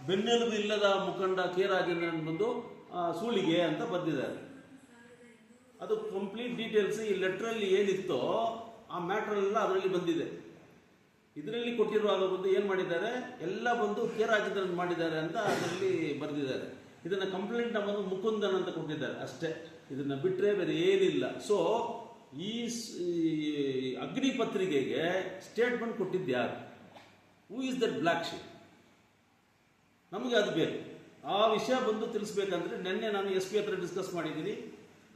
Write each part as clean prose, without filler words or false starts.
ಬೆನ್ನೆಲುಬು ಇಲ್ಲದ ಮುಖಂಡ ಕೆ ರಾಜೇಂದ್ರನ್ ಬಂದು ಸೂಳಿಗೆ ಅಂತ ಬರೆದಿದ್ದಾರೆ. ಅದು ಕಂಪ್ಲೀಟ್ ಡೀಟೇಲ್ಸ್ ಈ ಲೆಟ್ರಲ್ಲಿ ಏನಿತ್ತೋ ಆ ಮ್ಯಾಟರ್ ಎಲ್ಲ ಅದರಲ್ಲಿ ಬಂದಿದೆ. ಇದರಲ್ಲಿ ಕೊಟ್ಟಿರುವಾಗ ಬಂದು ಏನು ಮಾಡಿದ್ದಾರೆ, ಎಲ್ಲ ಬಂದು ಕೆ ರಾಜೇಂದ್ರನ್ ಮಾಡಿದ್ದಾರೆ ಅಂತ ಅದರಲ್ಲಿ ಬರೆದಿದ್ದಾರೆ. ಇದನ್ನು ಕಂಪ್ಲೇಂಟ್ ಬಂದು ಮುಕುಂದನ್ ಅಂತ ಕೊಟ್ಟಿದ್ದಾರೆ ಅಷ್ಟೇ, ಇದನ್ನು ಬಿಟ್ಟರೆ ಬೇರೆ ಏನಿಲ್ಲ. ಸೊ ಈ ಅಗ್ನಿ ಪತ್ರಿಕೆಗೆ ಸ್ಟೇಟ್ಮೆಂಟ್ ಕೊಟ್ಟಿದ್ದು ಯಾರು? ಹೂ ಇಸ್ ದಟ್ ಬ್ಲ್ಯಾಕ್ ಶೀಪ್? ನಮಗೆ ಅದು ಬೇಕು. ಆ ವಿಷಯ ಬಂದು ತಿಳಿಸ್ಬೇಕಂದ್ರೆ ನಿನ್ನೆ ನಾನು ಎಸ್ ಪಿ ಹತ್ರ ಡಿಸ್ಕಸ್ ಮಾಡಿದ್ದೀನಿ.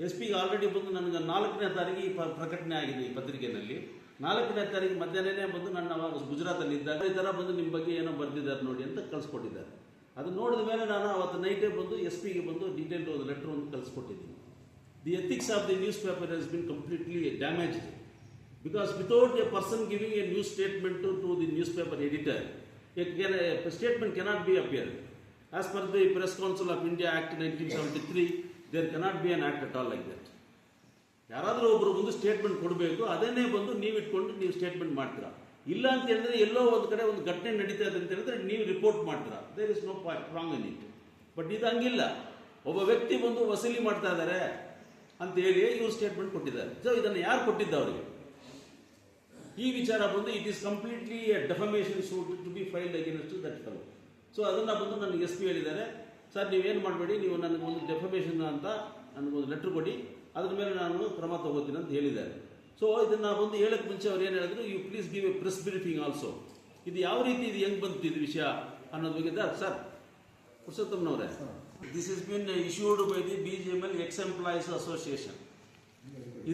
ಎಸ್ ಪಿಗೆ ಆಲ್ರೆಡಿ ಬಂದು ನನಗೆ 4ನೇ ತಾರೀಕು ಈ ಪ್ರಕಟಣೆ ಆಗಿದೆ ಈ ಪತ್ರಿಕೆಯಲ್ಲಿ. 4ನೇ ತಾರೀಕು ಮಧ್ಯಾಹ್ನನೇ ಬಂದು ನನ್ನ ಅವಾಗ ಗುಜರಾತಲ್ಲಿ ಇದ್ದಾಗ ಈ ಥರ ಬಂದು ನಿಮ್ಮ ಬಗ್ಗೆ ಏನೋ ಬರೆದಿದ್ದಾರೆ ನೋಡಿ ಅಂತ ಕಳಿಸ್ಕೊಟ್ಟಿದ್ದಾರೆ. ಅದು ನೋಡಿದ ಮೇಲೆ ನಾನು ಅವತ್ತು ನೈಟೇ ಬಂದು ಎಸ್ ಪಿಗೆ ಬಂದು ಡೀಟೇಲ್ಡ್ ಒಂದು ಲೆಟರ್ ಒಂದು ಕಳಿಸ್ಕೊಟ್ಟಿದ್ದೀನಿ. The ethics of the newspaper has been completely damaged because without a person giving a news statement to the newspaper editor, a statement cannot be appeared. As per the Press Council of India Act 1973, there cannot be an act at all like that. ಯಾರಾದರೂ ಒಬ್ಬರು ಬಂದು statement ಕೊಡಬೇಕು, ಅದನ್ನೇ ಬಂದು ನೀವು ಇಟ್ಕೊಂಡು ನೀವು statement ಮಾಡ್ತೀರಾ. ಇಲ್ಲ ಅಂತ ಹೇಳಿದ್ರೆ ಎಲ್ಲೋ ಒಂದು ಕಡೆ ಒಂದು ಘಟನೆ ನಡೀತಾ ಇದೆ ಅಂತ ಹೇಳಿದ್ರೆ ನೀವು ರಿಪೋರ್ಟ್ ಮಾಡ್ತೀರಾ. There is no wrong in it. But ಇದು ಹಂಗಿಲ್ಲ. ಒಬ್ಬ ವ್ಯಕ್ತಿ ಬಂದು ವಸೂಲಿ ಮಾಡ್ತಾ ಇದ್ದಾರೆ ಅಂತ ಹೇಳಿ ಇವರು ಸ್ಟೇಟ್ಮೆಂಟ್ ಕೊಟ್ಟಿದ್ದಾರೆ. ಸೊ ಇದನ್ನು ಯಾರು ಕೊಟ್ಟಿದ್ದ ಅವರಿಗೆ? ಈ ವಿಚಾರ ಬಂದು it is completely defamation suit to be filed against that fellow. So ಅದನ್ನು ಬಂದು ನನಗೆ ಎಸ್ ಪಿ ಹೇಳಿದ್ದಾರೆ, ಸರ್ ನೀವೇನು ಮಾಡಬೇಡಿ, ನೀವು ನನಗೆ ಒಂದು ಡೆಫಮೇಷನ್ ಅಂತ ನನಗೊಂದು ಲೆಟ್ರ್ ಕೊಡಿ, ಅದ್ರ ಮೇಲೆ ನಾನು ಕ್ರಮ ತಗೋತೀನಿ ಅಂತ ಹೇಳಿದ್ದಾರೆ. ಸೊ ಇದನ್ನು ಬಂದು ಹೇಳಕ್ಕೆ ಮುಂಚೆ ಅವ್ರು ಏನು ಹೇಳಿದ್ರು, you please give a press briefing also. ಇದು ಯಾವ ರೀತಿ ಇದು ಹೆಂಗೆ ಬಂತು ಇದು ವಿಷಯ ಅನ್ನೋದು ಬಗ್ಗೆ ಸರ್ ಪುರುಷೋತ್ತಮ್ನವರೇ, this is been issued by the BGML ex employees association.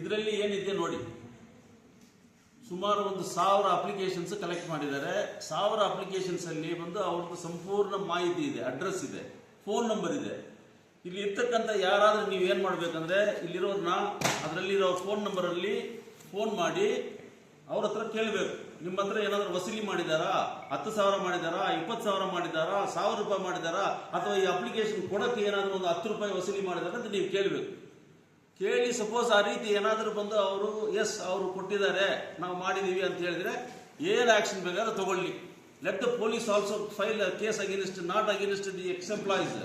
ಇದರಲ್ಲಿ ಏನಿದೆ ನೋಡಿ, ಸುಮಾರು ಒಂದು 1000 ಅಪ್ಲಿಕೇಶನ್ಸ್ ಕಲೆಕ್ಟ್ ಮಾಡಿದ್ದಾರೆ. 1000 ಅಪ್ಲಿಕೇಶನ್ಸ್ ಅಲ್ಲಿ ಬಂದು ಅವ್ರದ್ದು ಸಂಪೂರ್ಣ ಮಾಹಿತಿ ಇದೆ, ಅಡ್ರೆಸ್ ಇದೆ, ಫೋನ್ ನಂಬರ್ ಇದೆ. ಇಲ್ಲಿ ಇರ್ತಕ್ಕಂಥ ಯಾರಾದ್ರೂ ನೀವು ಏನು ಮಾಡಬೇಕಂದ್ರೆ ಇಲ್ಲಿರೋದನ್ನ ಅದರಲ್ಲಿರೋ ಫೋನ್ ನಂಬರಲ್ಲಿ ಫೋನ್ ಮಾಡಿ ಅವ್ರ ಹತ್ರ ಕೇಳಬೇಕು, ನಿಮ್ಮ ಹತ್ರ ಏನಾದರೂ ವಸೂಲಿ ಮಾಡಿದಾರಾ, 10,000 ಮಾಡಿದಾರಾ, 20,000 ಮಾಡಿದಾರಾ, 1,000 ರೂಪಾಯಿ ಮಾಡಿದಾರಾ, ಅಥವಾ ಈ ಅಪ್ಲಿಕೇಶನ್ ಕೊಡೋಕ್ಕೆ ಏನಾದರೂ ಒಂದು 10 ರೂಪಾಯಿ ವಸೂಲಿ ಮಾಡಿದಾರ ಅಂತ ನೀವು ಕೇಳಬೇಕು. ಕೇಳಿ ಸಪೋಸ್ ಆ ರೀತಿ ಏನಾದರೂ ಬಂದು ಅವರು ಎಸ್ ಅವರು ಕೊಟ್ಟಿದ್ದಾರೆ ನಾವು ಮಾಡಿದ್ದೀವಿ ಅಂತ ಹೇಳಿದ್ರೆ ಏನು ಆಕ್ಷನ್ ಬೇಕಾದ್ರೆ ತಗೊಳ್ಳಿ. Let the police also file case against not against the X employees.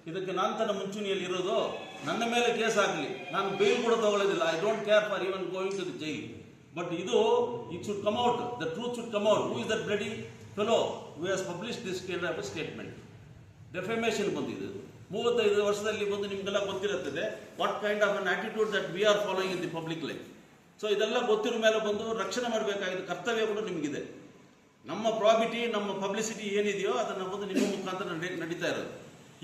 ಇದಕ್ಕೆ ನಾನು ತನ್ನ ಮುಂಚೂಣಿಯಲ್ಲಿ ಇರೋದು, ನನ್ನ ಮೇಲೆ ಕೇಸ್ ಆಗಲಿ, ನಾನು ಬೇಲ್ ಕೂಡ ತಗೊಳ್ಳೋದಿಲ್ಲ. I don't care for even going to the jail. But ಇದು it should come out, the truth should come out. Who is that bloody fellow who has publish this kind of statement? Defamation ಬಂದಿದೆ. 35 ವರ್ಷದಲ್ಲಿ ಬಂದು ನಿಮ್ಗೆಲ್ಲ ಗೊತ್ತಿರುತ್ತದೆ what kind of an attitude that we are following in the public life. So ಇದೆಲ್ಲ ಗೊತ್ತಿರೋ ಮೇಲೆ ಬಂದು ರಕ್ಷಣೆ ಮಾಡಬೇಕಾಗಿದ್ದ ಕರ್ತವ್ಯ ಕೂಡ ನಿಮಗಿದೆ. ನಮ್ಮ ಪ್ರಾಬಿಟಿ, ನಮ್ಮ ಪಬ್ಲಿಸಿಟಿ ಏನಿದೆಯೋ ಅದನ್ನು ಬಂದು ನಿಮ್ಮ ಮುಖಾಂತರ ನಡೀತಾ ಇರೋದು.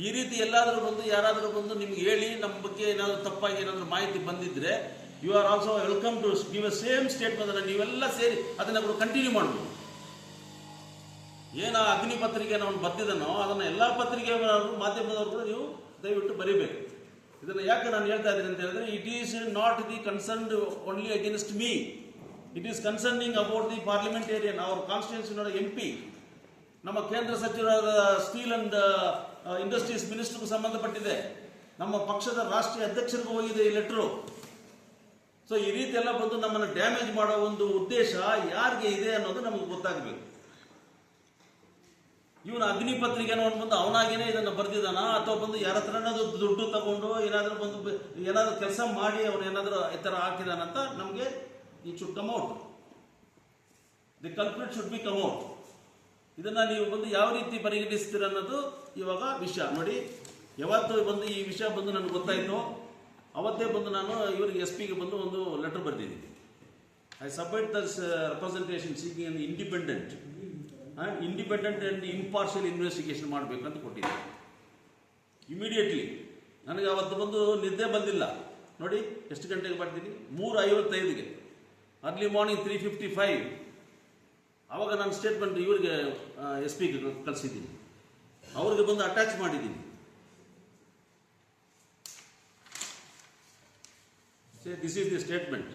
ಈ ರೀತಿ ಎಲ್ಲಾದರೂ ಬಂದು ಯಾರಾದರೂ ಬಂದು ನಿಮ್ಗೆ ಹೇಳಿ ನಮ್ಮ ಬಗ್ಗೆ ಏನಾದರೂ ತಪ್ಪಾಗಿ ಏನಾದರೂ ಮಾಹಿತಿ ಬಂದಿದ್ರೆ you are also welcome to give a same statement. ಅದನ್ನು ನೀವೆಲ್ಲ ಸೇರಿ ಅದನ್ನು ಕಂಟಿನ್ಯೂ ಮಾಡ್ಬೋದು. ಏನು ಅಗ್ನಿ ಪತ್ರಿಕೆ ನಾವು ಬರ್ತಿದ್ದಾನೋ ಅದನ್ನು ಎಲ್ಲ ಪತ್ರಿಕೆ ಮಾಧ್ಯಮದವರು ಕೂಡ ನೀವು ದಯವಿಟ್ಟು ಬರೀಬೇಕು. ಇದನ್ನು ಯಾಕೆ ನಾನು ಹೇಳ್ತಾ ಇದ್ದೀನಿ ಅಂತ ಹೇಳಿದ್ರೆ, it is not the concerned only against me, it is concerning about the parliamentarian, our ಕಾನ್ಸ್ಟಿಟ್ಯೂನ್ಸಿನ MP, ನಮ್ಮ ಕೇಂದ್ರ ಸಚಿವರಾದ ಸ್ಟೀಲ್ ಅಂಡ್ ಇಂಡಸ್ಟ್ರೀಸ್ ಮಿನಿಸ್ಟರ್ಗೂ ಸಂಬಂಧಪಟ್ಟಿದೆ, ನಮ್ಮ ಪಕ್ಷದ ರಾಷ್ಟ್ರೀಯ ಅಧ್ಯಕ್ಷರಿಗೂ ಹೋಗಿದೆ ಈ ಲೆಟ್ರು. ಸೊ ಈ ರೀತಿ ಎಲ್ಲ ಬಂದು ನಮ್ಮನ್ನು ಡ್ಯಾಮೇಜ್ ಮಾಡೋ ಒಂದು ಉದ್ದೇಶ ಯಾರಿಗೆ ಇದೆ ಅನ್ನೋದು ನಮಗೆ ಗೊತ್ತಾಗಬೇಕು. ಇವನು ಅಗ್ನಿ ಪತ್ರಿಕೆನ ಬಂದು ಅವನಾಗೇನೆ ಇದನ್ನು ಬರ್ದಿದ್ದಾನ, ಅಥವಾ ಬಂದು ಯಾರ ಹತ್ರ ದುಡ್ಡು ತಗೊಂಡು ಏನಾದರೂ ಬಂದು ಏನಾದರೂ ಕೆಲಸ ಮಾಡಿ ಅವನು ಏನಾದರೂ ಈ ಥರ ಹಾಕಿದಾನಂತ ನಮಗೆ it should come out. The culprit should be come out. ಇದನ್ನು ನೀವು ಬಂದು ಯಾವ ರೀತಿ ಪರಿಗಣಿಸ್ತೀರ ಅನ್ನೋದು ಇವಾಗ ವಿಷಯ ನೋಡಿ. ಯಾವತ್ತು ಬಂದು ಈ ವಿಷಯ ಬಂದು ನನಗೆ ಗೊತ್ತಾಯಿತು ಅವತ್ತೇ ಬಂದು ನಾನು ಇವರಿಗೆ SP ಗೆ ಬಂದು ಒಂದು ಲೆಟರ್ ಬರೆದಿದ್ದೀನಿ. I submit thus representation seeking an independent and impartial investigation ಮಾಡಬೇಕು ಅಂತ ಕೊಟ್ಟಿದ್ದೆ. ಇಮಿಡಿಯೇಟ್ಲಿ ನನಗೆ ಅವತ್ತು ಬಂದು ನಿದ್ದೆ ಬಂದಿಲ್ಲ ನೋಡಿ. ಎಷ್ಟು ಗಂಟೆಗೆ ಬರ್ತೀನಿ? 3:55ಗೆ, ಅರ್ಲಿ ಮಾರ್ನಿಂಗ್ 3:55. ಆವಾಗ ನಾನು ಸ್ಟೇಟ್ಮೆಂಟ್ ಇವರಿಗೆ SP ಗೆ ಕಳಿಸಿದ್ದೀನಿ, ಅವ್ರಿಗೆ ಬಂದು ಅಟ್ಯಾಚ್ ಮಾಡಿದ್ದೀನಿ. This is the statement.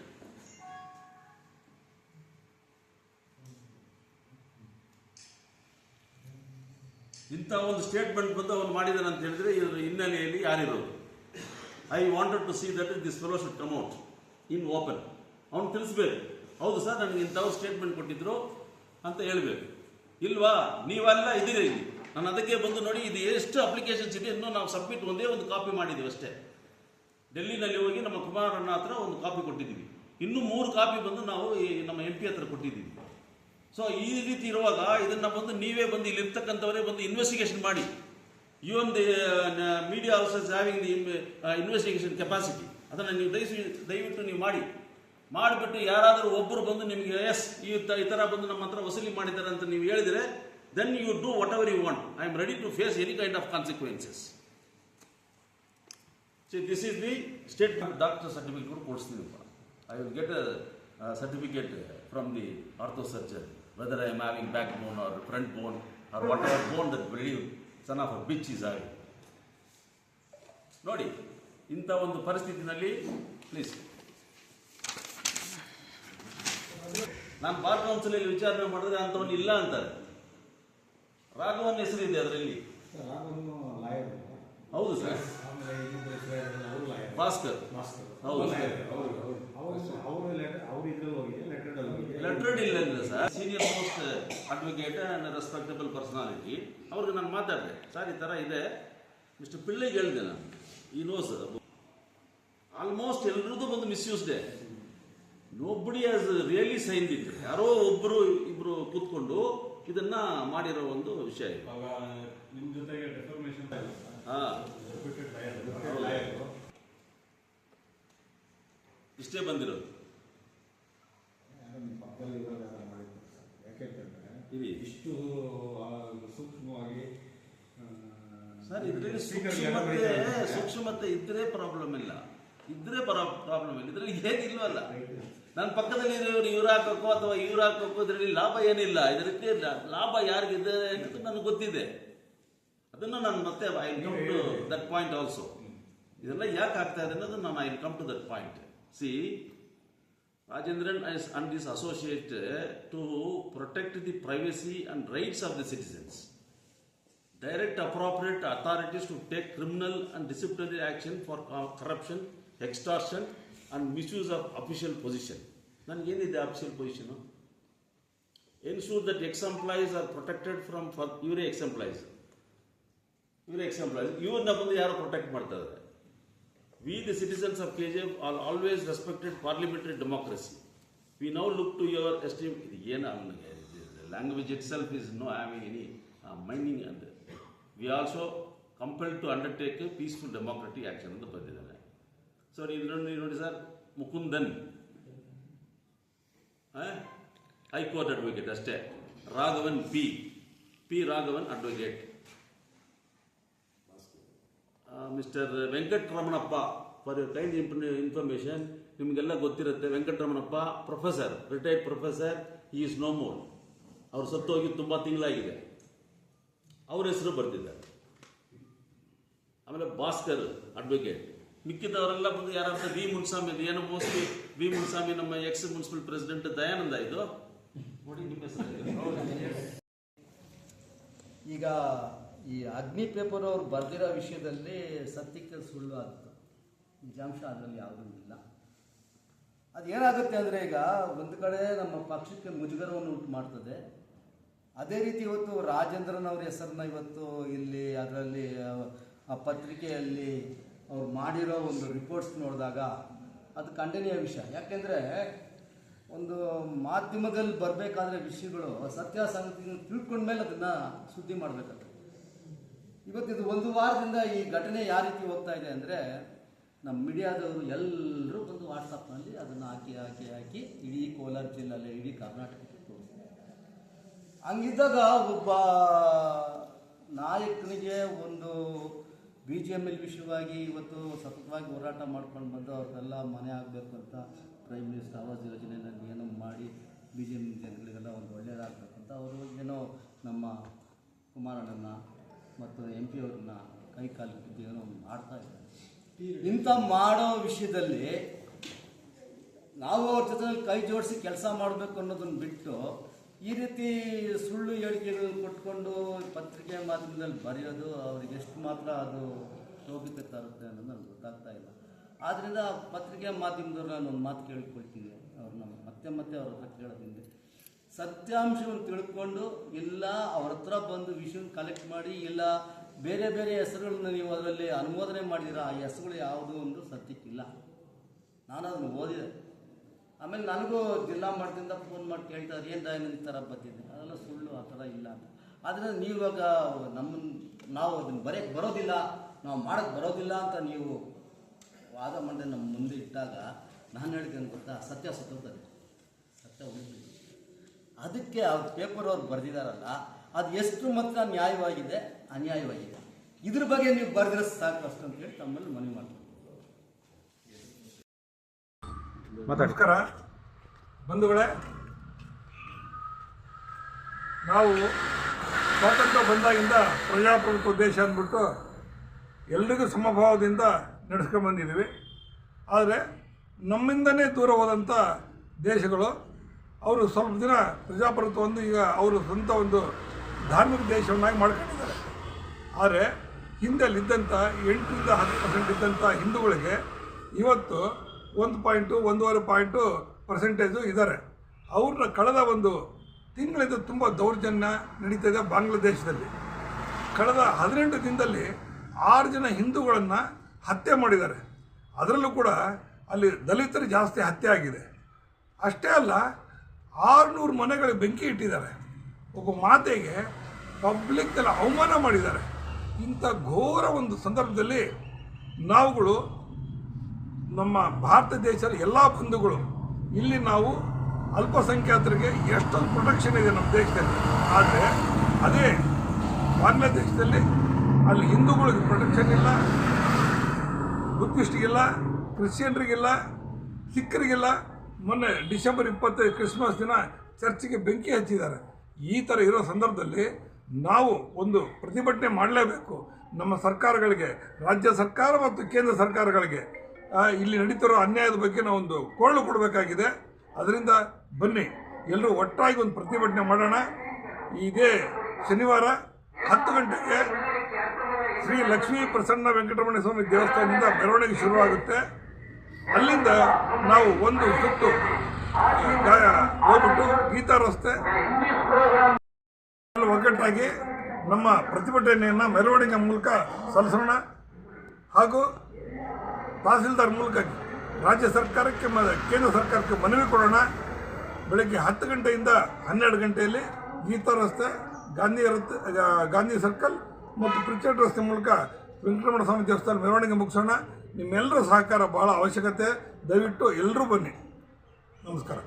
ಇಂಥ ಒಂದು ಸ್ಟೇಟ್ಮೆಂಟ್ ಬಂದು ಅವನು ಮಾಡಿದಾನೆ ಅಂತ ಹೇಳಿದ್ರೆ ಇದರ ಹಿನ್ನೆಲೆಯಲ್ಲಿ ಯಾರಿರೋದು? I wanted to see that this fellow should come out in open. ಅವನು ತಿಳಿಸ್ಬೇಕು, ಹೌದು ಸರ್ ನನಗೆ ಇಂಥವ್ರು ಸ್ಟೇಟ್ಮೆಂಟ್ ಕೊಟ್ಟಿದ್ರು ಅಂತ ಹೇಳಬೇಕು. ಇಲ್ವಾ? ನೀವೆಲ್ಲ ಇದ್ದೀರಿ ಇಲ್ಲಿ, ನಾನು ಅದಕ್ಕೆ ಬಂದು ನೋಡಿ ಇದು ಎಷ್ಟು ಅಪ್ಲಿಕೇಶನ್ಸ್ ಇದೆ, ಇನ್ನೂ ನಾವು ಸಬ್ಮಿಟ್ ಒಂದೇ ಒಂದು ಕಾಪಿ ಮಾಡಿದ್ದೀವಿ ಅಷ್ಟೇ. ಡೆಲ್ಲಿನಲ್ಲಿ ಹೋಗಿ ನಮ್ಮ ಕುಮಾರಣ್ಣ ಹತ್ರ ಒಂದು ಕಾಪಿ ಕೊಟ್ಟಿದ್ದೀವಿ, ಇನ್ನೂ 3 ಕಾಪಿ ಬಂದು ನಾವು ನಮ್ಮ MP ಹತ್ರ ಕೊಟ್ಟಿದ್ದೀವಿ. ಸೊ ಈ ರೀತಿ ಇರುವಾಗ ಇದನ್ನು ಬಂದು ನೀವೇ ಬಂದು ಇಲ್ಲಿರ್ತಕ್ಕಂಥವರೇ ಬಂದು ಇನ್ವೆಸ್ಟಿಗೇಷನ್ ಮಾಡಿ. Even the media also is having the investigation capacity. ಅದನ್ನು ನೀವು ದಯವಿಟ್ಟು ನೀವು ಮಾಡಿಬಿಟ್ಟು ಯಾರಾದರೂ ಒಬ್ಬರು ಬಂದು ನಿಮಗೆ ಎಸ್ ಈ ಥರ ಬಂದು ನಮ್ಮ ಹತ್ರ ವಸೂಲಿ ಮಾಡಿದ್ದಾರೆ ಅಂತ ನೀವು ಹೇಳಿದರೆ, then you do whatever you want. I am ready to face any kind of consequences. See, this is the state doctor certificate ಕೂಡ ಕೊಡಿಸ್ತೀನಿಪ್ಪ. I will get a certificate from the orthosurgeon whether I am having backbone or front bone or whatever bone that believe son of a bitch is having. ನೋಡಿ ಇಂಥ ಒಂದು ಪರಿಸ್ಥಿತಿನಲ್ಲಿ please ನಾನು bar ಕೌನ್ಸಿಲಲ್ಲಿ ವಿಚಾರಣೆ ಮಾಡಿದ್ರೆ ಅಂಥವನು ಇಲ್ಲ ಅಂತಾರೆ. ರಾಘವನ್ ಹೆಸರಿದೆ ಅದರಲ್ಲಿ. ಹೌದು ಸರ್, ಭಾಸ್ಕರ್. ಹೌದು ಲೆಟರ್ಡ್ ಇಲ್ಲ sir, senior most advocate and respectable personality. ಅವ್ರಿಗೆ ನಾನು ಮಾತಾಡಿದೆ, ಸರ್ ಈ ಥರ ಇದೆ, ಮಿಸ್ಟರ್ ಪಿಳ್ಳಿಗೆ ಹೇಳಿದೆ ನಾನು, ಈ ನೋ ಸರ್ ಆಲ್ಮೋಸ್ಟ್ ಎಲ್ಲರದ್ದು ಬಂದು ಮಿಸ್ಯೂಸ್ಡೆ. Nobody has really signed it. ಯಾರೋ ಇಬ್ರು ಕೂತ್ಕೊಂಡು ಇದನ್ನ ಮಾಡಿರೋ ಒಂದು ವಿಷಯ ಇದೆ. ಇಷ್ಟೇ ಬಂದಿರೋದು. ಇಷ್ಟು ಸೂಕ್ಷ್ಮವಾಗಿ ಸರ್ ಇದರಲ್ಲಿ ಸೂಕ್ಷ್ಮತೆ ಇದ್ರೆ ಪ್ರಾಬ್ಲಮ್ ಇಲ್ಲ, ಇದರಲ್ಲಿ ಏನಿಲ್ವಲ್ಲ. ನನ್ನ ಪಕ್ಕದಲ್ಲಿ ಇವ್ರು ಹಾಕೋಕ್ಕೋ ಅಥವಾ ಇವ್ರು ಹಾಕೋಕ್ಕೋ ಇದರಲ್ಲಿ ಲಾಭ ಏನಿಲ್ಲ. ಇದರಲ್ಲಿ ಲಾಭ ಯಾರಿಗಿದೆ ಅಂತ ನನಗೆ ಗೊತ್ತಿದೆ. ಅದನ್ನು ನಾನು ಮತ್ತೆ I will come to that point also. ಇದೆಲ್ಲ ಯಾಕೆ ಆಗ್ತಾ ಇದೆ ಅನ್ನೋದು ನಾನು I will come to that point. See, Rajendran and his associate to protect the privacy and rights of the citizens. Direct appropriate authorities to take criminal and disciplinary action for corruption, extortion and misuse of official position. Nanigeniде official position? Ensure that ex-employees are protected from ಇವರೇ ex-employees. ಇವ್ರನ್ನ ಬಂದು ಯಾರು protect ಮಾಡ್ತಾ ಇದ್ದಾರೆ? We, the citizens of KGF, are always respected parliamentary democracy. We now look to your esteem. The language itself is no having any meaning, and we also compelled to undertake a peaceful democratic action ಅಂತ ಬಂದಿದ್ದಾರೆ. So ನೋಡಿ sir, Mukundan high court advocate ಅಷ್ಟೇ. Raghavan P Raghavan advocate. Mister Venkataramanappa, for your kind information, ನಿಮಗೆಲ್ಲ ಗೊತ್ತಿರುತ್ತೆ. Venkataramanappa professor, retired professor, ಈ is no more. ಅವ್ರು ಸತ್ತೋಗಿ ತುಂಬ ತಿಂಗಳಾಗಿದೆ. ಅವ್ರ ಹೆಸರು ಬರ್ತಿದ್ದಾರೆ. ಆಮೇಲೆ ಭಾಸ್ಕರ್ ಅಡ್ವೊಕೇಟ್. ಮಿಕ್ಕಿದವರೆಲ್ಲ ಬಂದು ಯಾರಂತ ವಿ ಮುನ್ಸ್ವಾಮಿ, ಏನೋ ಮೋಸ್ಟ್ಲಿ ವಿ ಮುನ್ಸ್ವಾಮಿ ನಮ್ಮ ಎಕ್ಸ್ ಮುನ್ಸಿಪಲ್ ಪ್ರೆಸಿಡೆಂಟ್ ದಯಾನಂದ. ಇದು ನೋಡಿ ನಿಮ್ಮ ಹೆಸರು. ಈಗ ಈ ಅಗ್ನಿ ಪೇಪರ್ ಅವ್ರು ಬರೆದಿರೋ ವಿಷಯದಲ್ಲಿ ಸತ್ಯಕ್ಕೆ ಸುಳ್ಳು ಆಗುತ್ತೆ, ನಿಜಾಂಶ ಅದರಲ್ಲಿ ಯಾವುದೂ ಇಲ್ಲ. ಅದೇನಾಗುತ್ತೆ ಅಂದರೆ, ಈಗ ಒಂದು ಕಡೆ ನಮ್ಮ ಪಕ್ಷಕ್ಕೆ ಮುಜುಗರವನ್ನು ಉಂಟು ಮಾಡ್ತದೆ. ಅದೇ ರೀತಿ ಇವತ್ತು ರಾಜೇಂದ್ರನ್ ಅವ್ರ ಹೆಸರನ್ನ ಇವತ್ತು ಇಲ್ಲಿ ಅದರಲ್ಲಿ ಆ ಪತ್ರಿಕೆಯಲ್ಲಿ ಅವ್ರು ಮಾಡಿರೋ ಒಂದು ರಿಪೋರ್ಟ್ಸ್ ನೋಡಿದಾಗ ಅದು ಖಂಡನೀಯ ವಿಷಯ. ಯಾಕೆಂದರೆ ಒಂದು ಮಾಧ್ಯಮದಲ್ಲಿ ಬರಬೇಕಾದ್ರೆ ವಿಷಯಗಳು ಸತ್ಯಾಸಂಗತಿಯನ್ನು ತಿಳ್ಕೊಂಡ್ಮೇಲೆ ಅದನ್ನು ಸುದ್ದಿ ಮಾಡಬೇಕಾಗ್ತದೆ. ಇವತ್ತಿದು 1 ವಾರದಿಂದ ಈ ಘಟನೆ ಯಾವ ರೀತಿ ಹೋಗ್ತಾ ಇದೆ ಅಂದರೆ, ನಮ್ಮ ಮೀಡಿಯಾದವರು ಎಲ್ಲರೂ ಬಂದು ವಾಟ್ಸಪ್ನಲ್ಲಿ ಅದನ್ನು ಹಾಕಿ ಇಡೀ ಕೋಲಾರ ಜಿಲ್ಲೆಯಲ್ಲಿ, ಇಡೀ ಕರ್ನಾಟಕಕ್ಕೆ ತೋರಿಸ್ತಾರೆ. ಹಂಗಿದ್ದಾಗ ಒಬ್ಬ ನಾಯಕನಿಗೆ ಒಂದು BGML ವಿಷಯವಾಗಿ ಇವತ್ತು ಸತತವಾಗಿ ಹೋರಾಟ ಮಾಡ್ಕೊಂಡು ಬಂದು ಅವ್ರಿಗೆಲ್ಲ ಮನೆ ಆಗಬೇಕು ಅಂತ ಪ್ರೈಮ್ ಮಿನಿಸ್ಟರ್ ಆವಾಸ್ ಯೋಜನೆಯಲ್ಲಿ ಏನೋ ಮಾಡಿ BGML ಜನಗಳಿಗೆಲ್ಲ ಒಂದು ಒಳ್ಳೆಯದಾಗಬೇಕಂತ ಅವರು ಏನೋ ನಮ್ಮ ಕುಮಾರಣ್ಣನ ಮತ್ತು MP ಅವ್ರನ್ನ ಕೈ ಕಾಲು ಬಿದ್ದು ಏನೋ ಮಾಡ್ತಾ ಇದ್ದಾರೆ. ಇಂಥ ಮಾಡೋ ವಿಷಯದಲ್ಲಿ ನಾವು ಅವ್ರ ಜೊತೆ ಕೈ ಜೋಡಿಸಿ ಕೆಲಸ ಮಾಡಬೇಕು ಅನ್ನೋದನ್ನು ಬಿಟ್ಟು ಈ ರೀತಿ ಸುಳ್ಳು ಹೇಳಿಕೆಗಳನ್ನು ಕೊಟ್ಕೊಂಡು ಪತ್ರಿಕೆ ಮಾಧ್ಯಮದಲ್ಲಿ ಬರೆಯೋದು ಅವ್ರಿಗೆ ಎಷ್ಟು ಮಾತ್ರ ಅದು ಶೋಭಿತ ತರುತ್ತೆ ಅನ್ನೋದು ನನಗೆ ಗೊತ್ತಾಗ್ತಾ ಇಲ್ಲ. ಆದ್ದರಿಂದ ಪತ್ರಿಕೆ ಮಾಧ್ಯಮದವ್ರು ನಾನು ಒಂದು ಮಾತು ಕೇಳ್ಕೊಳ್ತೀನಿ, ಅವ್ರನ್ನ ಮತ್ತೆ ಅವ್ರ ಹತ್ರ ಕೇಳೋದ್ರಿಂದ ಸತ್ಯಾಂಶವನ್ನು ತಿಳ್ಕೊಂಡು ಇಲ್ಲ ಅವ್ರ ಹತ್ರ ಬಂದು ವಿಷಯವನ್ನು ಕಲೆಕ್ಟ್ ಮಾಡಿ, ಇಲ್ಲ ಬೇರೆ ಬೇರೆ ಹೆಸರುಗಳನ್ನ ನೀವು ಅದರಲ್ಲಿ ಅನುಮೋದನೆ ಮಾಡಿದ್ದೀರಾ, ಆ ಹೆಸರುಗಳು ಯಾವುದೂ ಒಂದು ಸತ್ಯಕ್ಕಿಲ್ಲ. ನಾನು ಅದನ್ನು ಓದಿದೆ. ಆಮೇಲೆ ನನಗೂ ಜಿಲ್ಲಾ ಮಟ್ಟದಿಂದ ಫೋನ್ ಮಾಡಿ ಕೇಳ್ತಾರೆ, ಏನು ದಯಾನಂದ ಈ ಥರ ಬಂದಿದೆ, ಅದೆಲ್ಲ ಸುಳ್ಳು, ಆ ಥರ ಇಲ್ಲ ಅಂತ. ಆದರೆ ನೀವು ಇವಾಗ ನಾವು ಅದನ್ನು ಬರೆಯಕ್ಕೆ ಬರೋದಿಲ್ಲ, ನಾವು ಮಾಡೋಕ್ಕೆ ಬರೋದಿಲ್ಲ ಅಂತ ನೀವು ವಾದ ಮಾಡಿದೆ ನಮ್ಮ ಮುಂದೆ ಇಟ್ಟಾಗ ನಾನು ಹೇಳಿದ್ದೇನೆ ಗೊತ್ತಾ, ಸತ್ಯ ಸತ್ತೋಗ್ತದೆ, ಸತ್ಯ ಉಳಿದಿದೆ. ಅದಕ್ಕೆ ಅವ್ರ ಪೇಪರ್ ಅವ್ರು ಬರೆದಿದ್ದಾರಲ್ಲ, ಅದು ಎಷ್ಟು ಮಾತ್ರ ನ್ಯಾಯವಾಗಿದೆ ಅನ್ಯಾಯವಾಗಿದೆ, ಇದ್ರ ಬಗ್ಗೆ ನೀವು ಬರೆದ್ರೆ ಸಾಕು ಅಷ್ಟು ಅಂತೇಳಿ ತಮ್ಮಲ್ಲಿ ಮನವಿ ಮಾಡ್ತೀನಿ. ನಮಸ್ಕಾರ ಬಂಧುಗಳೇ, ನಾವು ಸ್ವಾತಂತ್ರ್ಯ ಬಂದಾಗಿಂದ ಪ್ರಜಾಪ್ರಭುತ್ವ ದೇಶ ಅಂದ್ಬಿಟ್ಟು ಎಲ್ರಿಗೂ ಸಮಭಾವದಿಂದ ನಡೆಸ್ಕೊಂಡು ಬಂದಿದ್ದೀವಿ. ಆದರೆ ನಮ್ಮಿಂದನೇ ದೂರ ಹೋದಂಥ ದೇಶಗಳು ಅವರು ಸ್ವಲ್ಪ ದಿನ ಪ್ರಜಾಪ್ರಭುತ್ವವನ್ನು ಈಗ ಅವರು ಸ್ವಂತ ಒಂದು ಧಾರ್ಮಿಕ ದೇಶವನ್ನಾಗಿ ಮಾಡ್ಕೊಂಡಿದ್ದಾರೆ. ಆದರೆ ಹಿಂದೆಲ್ಲಿದ್ದಂಥ 8ರಿಂದ 10% ಇದ್ದಂಥ ಹಿಂದೂಗಳಿಗೆ ಇವತ್ತು 1.1% ಇದ್ದಾರೆ. ಅವ್ರನ್ನ ಕಳೆದ ಒಂದು ತಿಂಗಳಿಂದ ತುಂಬ ದೌರ್ಜನ್ಯ ನಡೀತಿದೆ ಬಾಂಗ್ಲಾದೇಶದಲ್ಲಿ. ಕಳೆದ 18 ದಿನದಲ್ಲಿ 6 ಜನ ಹಿಂದೂಗಳನ್ನು ಹತ್ಯೆ ಮಾಡಿದ್ದಾರೆ. ಅದರಲ್ಲೂ ಕೂಡ ಅಲ್ಲಿ ದಲಿತರು ಜಾಸ್ತಿ ಹತ್ಯೆ ಆಗಿದೆ. ಅಷ್ಟೇ ಅಲ್ಲ, 600 ಮನೆಗಳಿಗೆ ಬೆಂಕಿ ಇಟ್ಟಿದ್ದಾರೆ. ಒಬ್ಬ ಮಾತೆಗೆ ಪಬ್ಲಿಕ್ನಲ್ಲಿ ಅವಮಾನ ಮಾಡಿದ್ದಾರೆ. ಇಂಥ ಘೋರ ಒಂದು ಸಂದರ್ಭದಲ್ಲಿ ನಾವುಗಳು ನಮ್ಮ ಭಾರತ ದೇಶದ ಎಲ್ಲ ಬಂಧುಗಳು ಇಲ್ಲಿ ನಾವು ಅಲ್ಪಸಂಖ್ಯಾತರಿಗೆ ಎಷ್ಟೊಂದು ಪ್ರೊಟೆಕ್ಷನ್ ಇದೆ ನಮ್ಮ ದೇಶದಲ್ಲಿ. ಆದರೆ ಅದೇ ಬಾಂಗ್ಲಾದೇಶದಲ್ಲಿ ಅಲ್ಲಿ ಹಿಂದೂಗಳಿಗೆ ಪ್ರೊಟೆಕ್ಷನ್ ಇಲ್ಲ, ಬುದ್ಧಿಸ್ಟಿಗಿಲ್ಲ, ಕ್ರಿಶ್ಚಿಯನ್ರಿಗಿಲ್ಲ, ಸಿಖ್ಖರಿಗಿಲ್ಲ. ಮೊನ್ನೆ ಡಿಸೆಂಬರ್ 25 ಕ್ರಿಸ್ಮಸ್ ದಿನ ಚರ್ಚಿಗೆ ಬೆಂಕಿ ಹಚ್ಚಿದ್ದಾರೆ. ಈ ಥರ ಇರೋ ಸಂದರ್ಭದಲ್ಲಿ ನಾವು ಒಂದು ಪ್ರತಿಭಟನೆ ಮಾಡಲೇಬೇಕು. ನಮ್ಮ ಸರ್ಕಾರಗಳಿಗೆ, ರಾಜ್ಯ ಸರ್ಕಾರ ಮತ್ತು ಕೇಂದ್ರ ಸರ್ಕಾರಗಳಿಗೆ ಇಲ್ಲಿ ನಡೀತಿರೋ ಅನ್ಯಾಯದ ಬಗ್ಗೆ ನಾವೊಂದು ಕೊಳ್ಳು ಕೊಡಬೇಕಾಗಿದೆ. ಅದರಿಂದ ಬನ್ನಿ ಎಲ್ಲರೂ ಒಟ್ಟಾಗಿ ಒಂದು ಪ್ರತಿಭಟನೆ ಮಾಡೋಣ. ಇದೇ ಶನಿವಾರ 10 ಗಂಟೆಗೆ ಶ್ರೀ ಲಕ್ಷ್ಮೀ ಪ್ರಸನ್ನ ವೆಂಕಟರಮಣ ಸ್ವಾಮಿ ದೇವಸ್ಥಾನದಿಂದ ಮೆರವಣಿಗೆ ಶುರುವಾಗುತ್ತೆ. ಅಲ್ಲಿಂದ ನಾವು ಒಂದು ಸುತ್ತು ಹೋಗ್ಬಿಟ್ಟು ಗೀತಾ ರಸ್ತೆ ಒಗ್ಗಟ್ಟಾಗಿ ನಮ್ಮ ಪ್ರತಿಭಟನೆಯನ್ನು ಮೆರವಣಿಗೆ ಮೂಲಕ ಸಲ್ಲಿಸೋಣ. ಹಾಗೂ ತಹಸೀಲ್ದಾರ್ ಮೂಲಕ ರಾಜ್ಯ ಸರ್ಕಾರಕ್ಕೆ ಕೇಂದ್ರ ಸರ್ಕಾರಕ್ಕೆ ಮನವಿ ಕೊಡೋಣ. ಬೆಳಗ್ಗೆ 10 ಗಂಟೆಯಿಂದ 12 ಗಂಟೆಯಲ್ಲಿ ಗೀತಾ ರಸ್ತೆ, ಗಾಂಧಿ ಸರ್ಕಲ್ ಮತ್ತು ಪ್ರಿಚರ್ಡ್ ರಸ್ತೆ ಮೂಲಕ ವೆಂಕಟರಮಣ ಸ್ವಾಮಿ ದೇವಸ್ಥಾನ ಮೆರವಣಿಗೆ ಮುಗಿಸೋಣ. ನಿಮ್ಮೆಲ್ಲರ ಸಹಕಾರ ಭಾಳ ಅವಶ್ಯಕತೆ. ದಯವಿಟ್ಟು ಎಲ್ಲರೂ ಬನ್ನಿ. ನಮಸ್ಕಾರ.